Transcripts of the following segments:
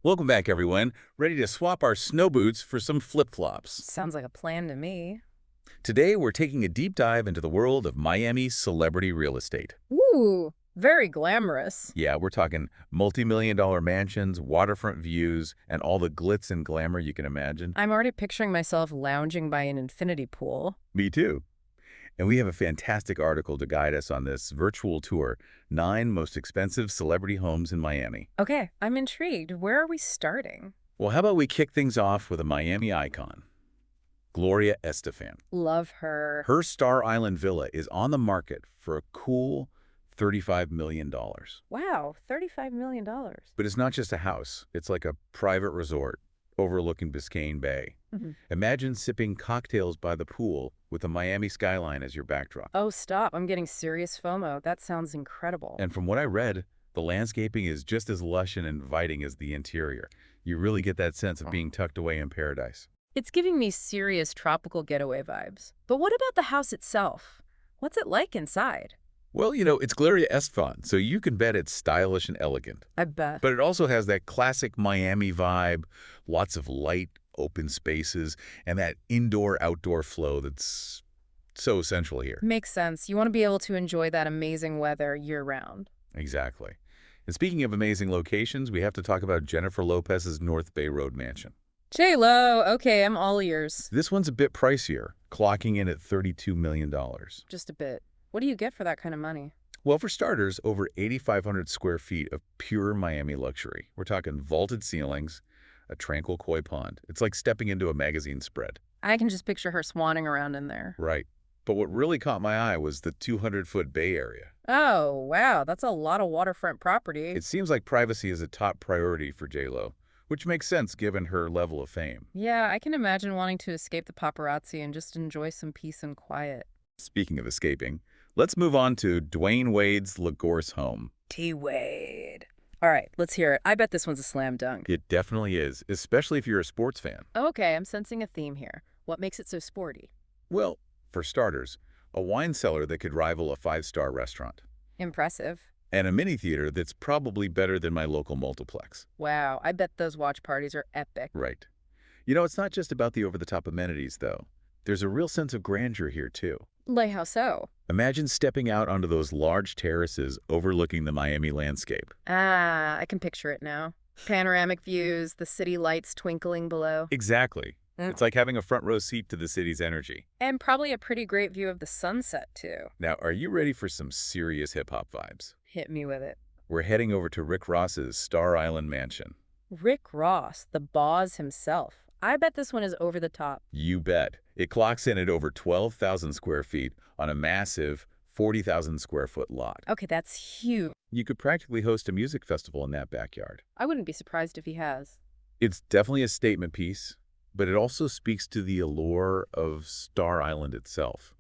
Welcome back, everyone. Ready to swap our snow boots for some flip-flops. Sounds like a plan to me. Today, we're taking a deep dive into the world of Miami celebrity real estate. Ooh, very glamorous. Yeah, we're talking multi-million-dollar mansions, waterfront views, and all the glitz and glamour you can imagine. I'm already picturing myself lounging by an infinity pool. Me too. And we have a fantastic article to guide us on this virtual tour, 9 most expensive celebrity homes in Miami. Okay, I'm intrigued. Where are we starting? Well, how about we kick things off with a Miami icon, Gloria Estefan. Love her. Her Star Island villa is on the market for a cool $35 million. Wow, $35 million. But it's not just a house. It's like a private resort overlooking Biscayne Bay. Mhm. Imagine sipping cocktails by the pool with the Miami skyline as your backdrop. Oh, stop. I'm getting serious FOMO. That sounds incredible. And from what I read, the landscaping is just as lush and inviting as the interior. You really get that sense of being tucked away in paradise. It's giving me serious tropical getaway vibes. But what about the house itself? What's it like inside? Well, it's Gloria Estefan, so you can bet it's stylish and elegant. I bet. But it also has that classic Miami vibe, lots of light, open spaces, and that indoor-outdoor flow that's so essential here. Makes sense. You want to be able to enjoy that amazing weather year-round. Exactly. And speaking of amazing locations, we have to talk about Jennifer Lopez's North Bay Road mansion. J-Lo, okay, I'm all ears. This one's a bit pricier, clocking in at $32 million. Just a bit. What do you get for that kind of money? Well, for starters, over 8,500 square feet of pure Miami luxury. We're talking vaulted ceilings, a tranquil koi pond. It's like stepping into a magazine spread. I can just picture her swanning around in there. Right. But what really caught my eye was the 200-foot bay area. Oh, wow, that's a lot of waterfront property. It seems like privacy is a top priority for J-Lo, which makes sense given her level of fame. Yeah, I can imagine wanting to escape the paparazzi and just enjoy some peace and quiet. Speaking of escaping, let's move on to Dwayne Wade's LaGorce home. T-Wade. All right, let's hear it. I bet this one's a slam dunk. It definitely is, especially if you're a sports fan. Okay, I'm sensing a theme here. What makes it so sporty? Well, for starters, a wine cellar that could rival a 5-star restaurant. Impressive. And a mini theater that's probably better than my local multiplex. Wow, I bet those watch parties are epic. Right. It's not just about the over-the-top amenities, though. There's a real sense of grandeur here, too. Like how so? Imagine stepping out onto those large terraces overlooking the Miami landscape. Ah, I can picture it now. Panoramic views, the city lights twinkling below. Exactly. Mm. It's like having a front row seat to the city's energy. And probably a pretty great view of the sunset, too. Now, are you ready for some serious hip-hop vibes? Hit me with it. We're heading over to Rick Ross's Star Island mansion. Rick Ross, the boss himself. I bet this one is over the top. You bet. It clocks in at over 12,000 square feet on a massive 40,000 square foot lot. Okay, that's huge. You could practically host a music festival in that backyard. I wouldn't be surprised if he has. It's definitely a statement piece, but it also speaks to the allure of Star Island itself.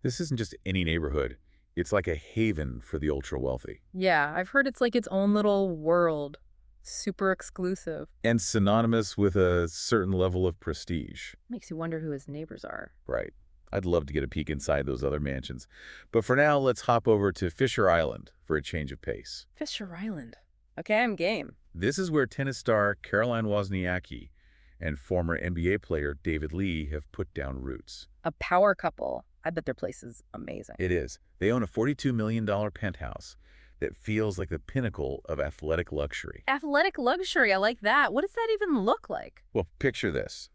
This isn't just any neighborhood. It's like a haven for the ultra-wealthy. Yeah, I've heard it's like its own little world. Super exclusive. And synonymous with a certain level of prestige. Makes you wonder who his neighbors are. Right. I'd love to get a peek inside those other mansions. But for now, let's hop over to Fisher Island for a change of pace. Fisher Island. Okay, I'm game. This is where tennis star Caroline Wozniacki and former NBA player David Lee have put down roots. A power couple. I bet their place is amazing. It is. They own a $42 million penthouse that feels like the pinnacle of athletic luxury. Athletic luxury, I like that. What does that even look like? Well, picture this.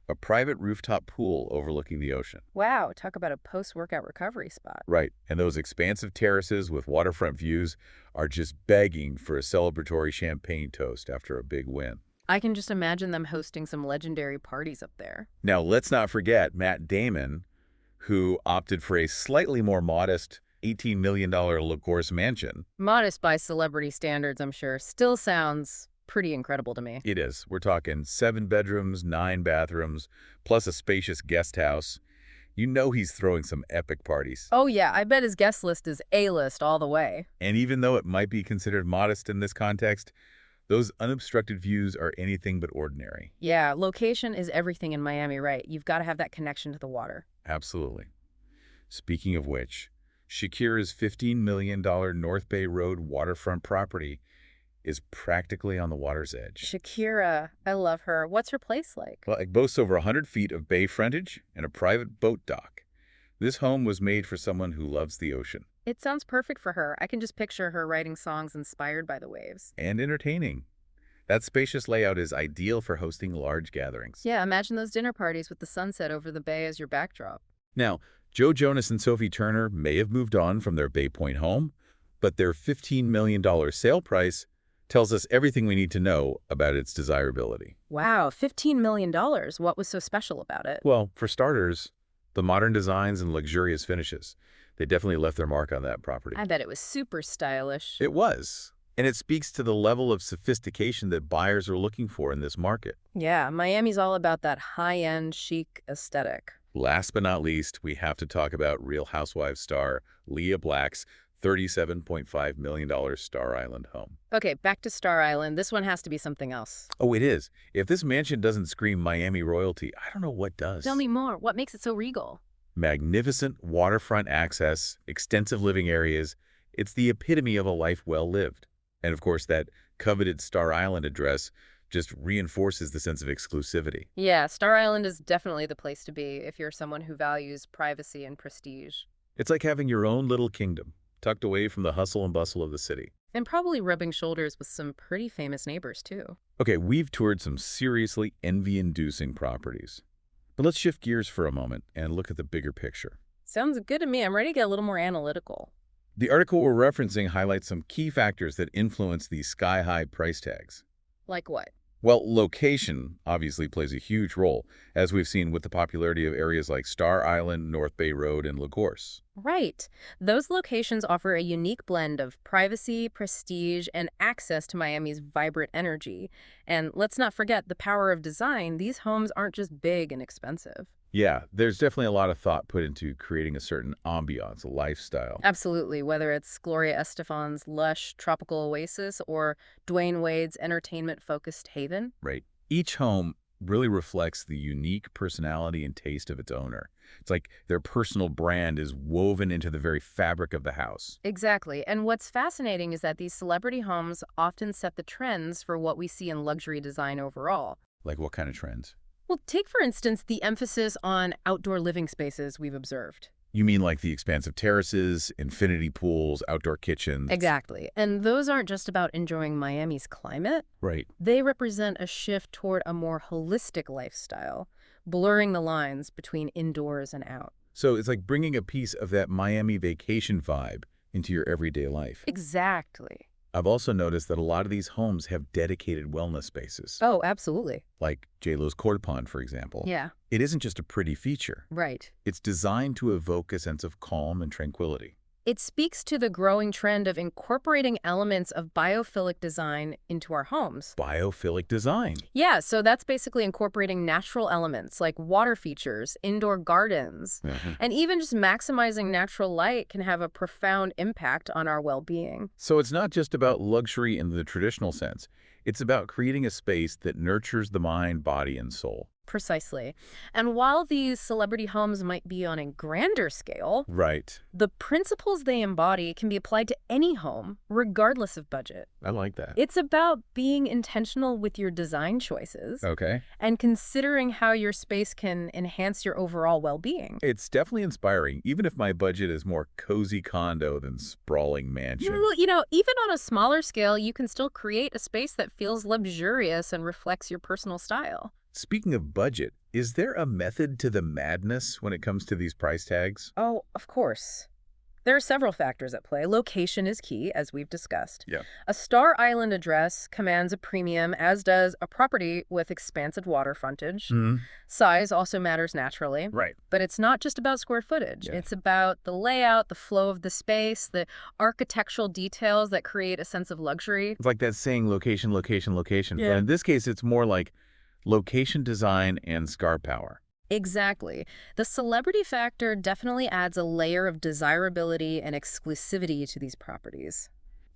A private rooftop pool overlooking the ocean. Wow, talk about a post-workout recovery spot. Right, and those expansive terraces with waterfront views are just begging for a celebratory champagne toast after a big win. I can just imagine them hosting some legendary parties up there. Now, let's not forget Matt Damon, who opted for a slightly more modest $18 million LaGorce mansion. Modest by celebrity standards, I'm sure. Still sounds pretty incredible to me. It is. We're talking 7 bedrooms, 9 bathrooms, plus a spacious guest house. You know he's throwing some epic parties. Oh yeah, I bet his guest list is A-list all the way. And even though it might be considered modest in this context, those unobstructed views are anything but ordinary. Yeah, location is everything in Miami, right? You've got to have that connection to the water. Absolutely. Speaking of which, Shakira's $15 million North Bay Road waterfront property is practically on the water's edge. Shakira, I love her. What's her place like? Well, it boasts over 100 feet of bay frontage and a private boat dock. This home was made for someone who loves the ocean. It sounds perfect for her. I can just picture her writing songs inspired by the waves. And entertaining. That spacious layout is ideal for hosting large gatherings. Yeah, imagine those dinner parties with the sunset over the bay as your backdrop. Now, Joe Jonas and Sophie Turner may have moved on from their Bay Point home, but their $15 million sale price tells us everything we need to know about its desirability. Wow, $15 million. What was so special about it? Well, for starters, the modern designs and luxurious finishes. They definitely left their mark on that property. I bet it was super stylish. It was. And it speaks to the level of sophistication that buyers are looking for in this market. Yeah, Miami's all about that high-end chic aesthetic. Last but not least, we have to talk about Real Housewives star Leah Black's $37.5 million Star Island home. Okay, back to Star Island. This one has to be something else. Oh, it is. If this mansion doesn't scream Miami royalty, I don't know what does. Tell me more. What makes it so regal? Magnificent waterfront access, extensive living areas. It's the epitome of a life well lived. And of course, that coveted Star Island address just reinforces the sense of exclusivity. Yeah, Star Island is definitely the place to be if you're someone who values privacy and prestige. It's like having your own little kingdom, tucked away from the hustle and bustle of the city. And probably rubbing shoulders with some pretty famous neighbors, too. Okay, we've toured some seriously envy-inducing properties. But let's shift gears for a moment and look at the bigger picture. Sounds good to me. I'm ready to get a little more analytical. The article we're referencing highlights some key factors that influence these sky-high price tags. Like what? Well, location obviously plays a huge role, as we've seen with the popularity of areas like Star Island, North Bay Road, and Lagorce. Right. Those locations offer a unique blend of privacy, prestige, and access to Miami's vibrant energy. And let's not forget the power of design. These homes aren't just big and expensive. Yeah, there's definitely a lot of thought put into creating a certain ambiance, a lifestyle. Absolutely, whether it's Gloria Estefan's lush tropical oasis or Dwayne Wade's entertainment-focused haven. Right. Each home really reflects the unique personality and taste of its owner. It's like their personal brand is woven into the very fabric of the house. Exactly. And what's fascinating is that these celebrity homes often set the trends for what we see in luxury design overall. Like what kind of trends? Well, take, for instance, the emphasis on outdoor living spaces we've observed. You mean like the expansive terraces, infinity pools, outdoor kitchens? Exactly. And those aren't just about enjoying Miami's climate. Right. They represent a shift toward a more holistic lifestyle, blurring the lines between indoors and out. So it's like bringing a piece of that Miami vacation vibe into your everyday life. Exactly. I've also noticed that a lot of these homes have dedicated wellness spaces. Oh, absolutely. Like JLo's Court Pond, for example. Yeah, It isn't just a pretty feature. right. It's designed to evoke a sense of calm and tranquility. It speaks to the growing trend of incorporating elements of biophilic design into our homes. Biophilic design. Yeah, so that's basically incorporating natural elements like water features, indoor gardens, and even just maximizing natural light can have a profound impact on our well-being. So it's not just about luxury in the traditional sense. It's about creating a space that nurtures the mind, body, and soul. Precisely. And while these celebrity homes might be on a grander scale, Right. the principles they embody can be applied to any home, regardless of budget. I like that. It's about being intentional with your design choices Okay. and considering how your space can enhance your overall well-being. It's definitely inspiring, even if my budget is more cozy condo than sprawling mansion. Well, you know, even on a smaller scale, you can still create a space that feels luxurious and reflects your personal style. Speaking of budget, is there a method to the madness when it comes to these price tags? Oh, of course. There are several factors at play. Location is key, as we've discussed. Yeah. A Star Island address commands a premium, as does a property with expansive water frontage. Size also matters naturally. Right. But it's not just about square footage. Yeah. It's about the layout, the flow of the space, the architectural details that create a sense of luxury. It's like that saying, location, location, location. Yeah. But in this case, it's more like location design and scar power. Exactly. The celebrity factor definitely adds a layer of desirability and exclusivity to these properties.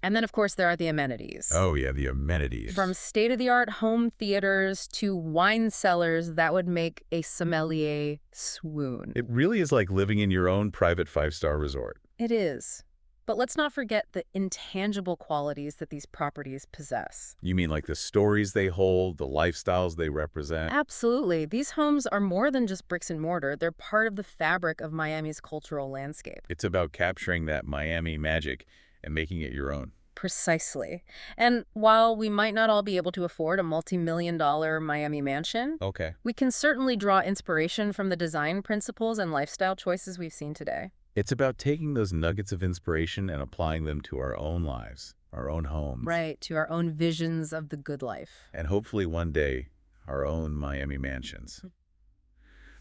And then, of course, there are the amenities. Oh, yeah, the amenities. From state-of-the-art home theaters to wine cellars that would make a sommelier swoon. It really is like living in your own private five-star resort. It is. But let's not forget the intangible qualities that these properties possess. You mean like the stories they hold, the lifestyles they represent? Absolutely. These homes are more than just bricks and mortar. They're part of the fabric of Miami's cultural landscape. It's about capturing that Miami magic and making it your own. Precisely. And while we might not all be able to afford a multi-million-dollar Miami mansion, Okay. we can certainly draw inspiration from the design principles and lifestyle choices we've seen today. It's about taking those nuggets of inspiration and applying them to our own lives, our own homes, Right, to our own visions of the good life. and hopefully one day, our own Miami mansions.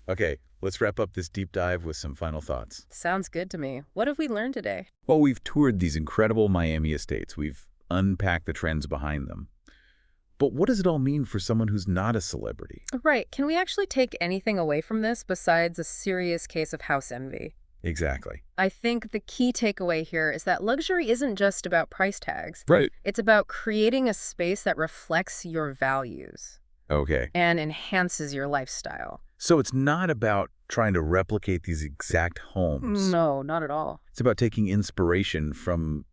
Okay, let's wrap up this deep dive with some final thoughts. Sounds good to me. What have we learned today? Well, we've toured these incredible Miami estates. We've unpacked the trends behind them. But what does it all mean for someone who's not a celebrity? Right, can we actually take anything away from this besides a serious case of house envy? Exactly. I think the key takeaway here is that luxury isn't just about price tags. Right. It's about creating a space that reflects your values Okay. and enhances your lifestyle. So it's not about trying to replicate these exact homes. No, not at all. It's about taking inspiration from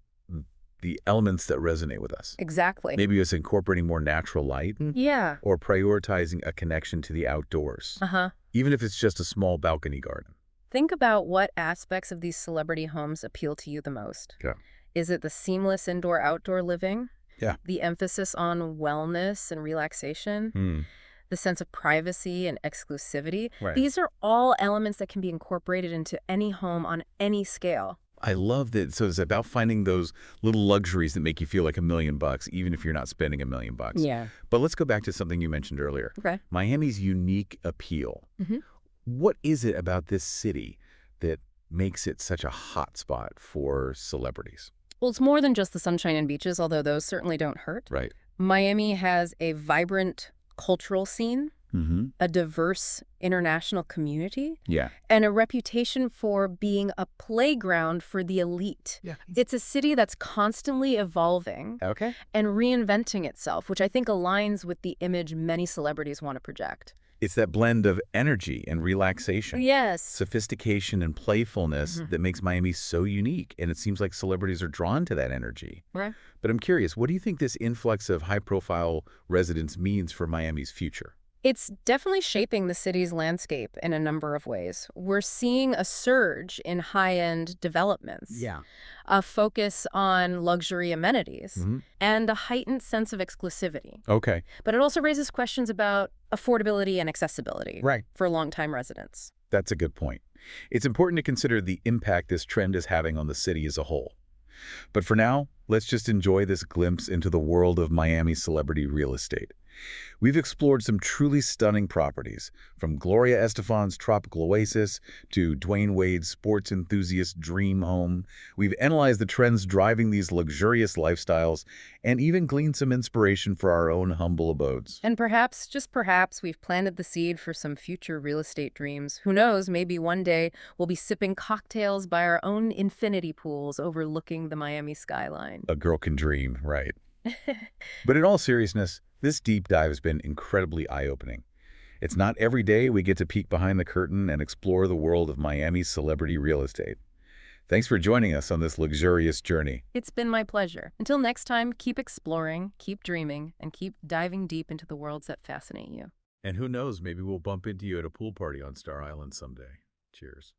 the elements that resonate with us. Exactly. Maybe it's incorporating more natural light Yeah. or prioritizing a connection to the outdoors, Uh-huh. even if it's just a small balcony garden. Think about what aspects of these celebrity homes appeal to you the most. Yeah. Is it the seamless indoor-outdoor living? Yeah. The emphasis on wellness and relaxation? The sense of privacy and exclusivity? Right. These are all elements that can be incorporated into any home on any scale. I love that. So it's about finding those little luxuries that make you feel like $1 million, even if you're not spending $1 million. Yeah. But let's go back to something you mentioned earlier. Okay. Miami's unique appeal. Mhm. What is it about this city that makes it such a hot spot for celebrities? Well, it's more than just the sunshine and beaches, although those certainly don't hurt. Right. Miami has a vibrant cultural scene, Mm-hmm. a diverse international community, Yeah. and a reputation for being a playground for the elite. Yeah. It's a city that's constantly evolving Okay. and reinventing itself, which I think aligns with the image many celebrities want to project. It's that blend of energy and relaxation, Yes. sophistication and playfulness that makes Miami so unique. And it seems like celebrities are drawn to that energy. Right. But I'm curious, what do you think this influx of high-profile residents means for Miami's future? It's definitely shaping the city's landscape in a number of ways. We're seeing a surge in high-end developments, a focus on luxury amenities, and a heightened sense of exclusivity. Okay. But it also raises questions about affordability and accessibility Right. for longtime residents. That's a good point. It's important to consider the impact this trend is having on the city as a whole. But for now, let's just enjoy this glimpse into the world of Miami celebrity real estate. We've explored some truly stunning properties, from Gloria Estefan's tropical oasis to Dwayne Wade's sports enthusiast dream home. We've analyzed the trends driving these luxurious lifestyles and even gleaned some inspiration for our own humble abodes. And perhaps, just perhaps, we've planted the seed for some future real estate dreams. Who knows, maybe one day we'll be sipping cocktails by our own infinity pools overlooking the Miami skyline. A girl can dream, right? But in all seriousness, this deep dive has been incredibly eye-opening. It's not every day we get to peek behind the curtain and explore the world of Miami's celebrity real estate. Thanks for joining us on this luxurious journey. It's been my pleasure. Until next time, keep exploring, keep dreaming, and keep diving deep into the worlds that fascinate you. And who knows, maybe we'll bump into you at a pool party on Star Island someday. Cheers.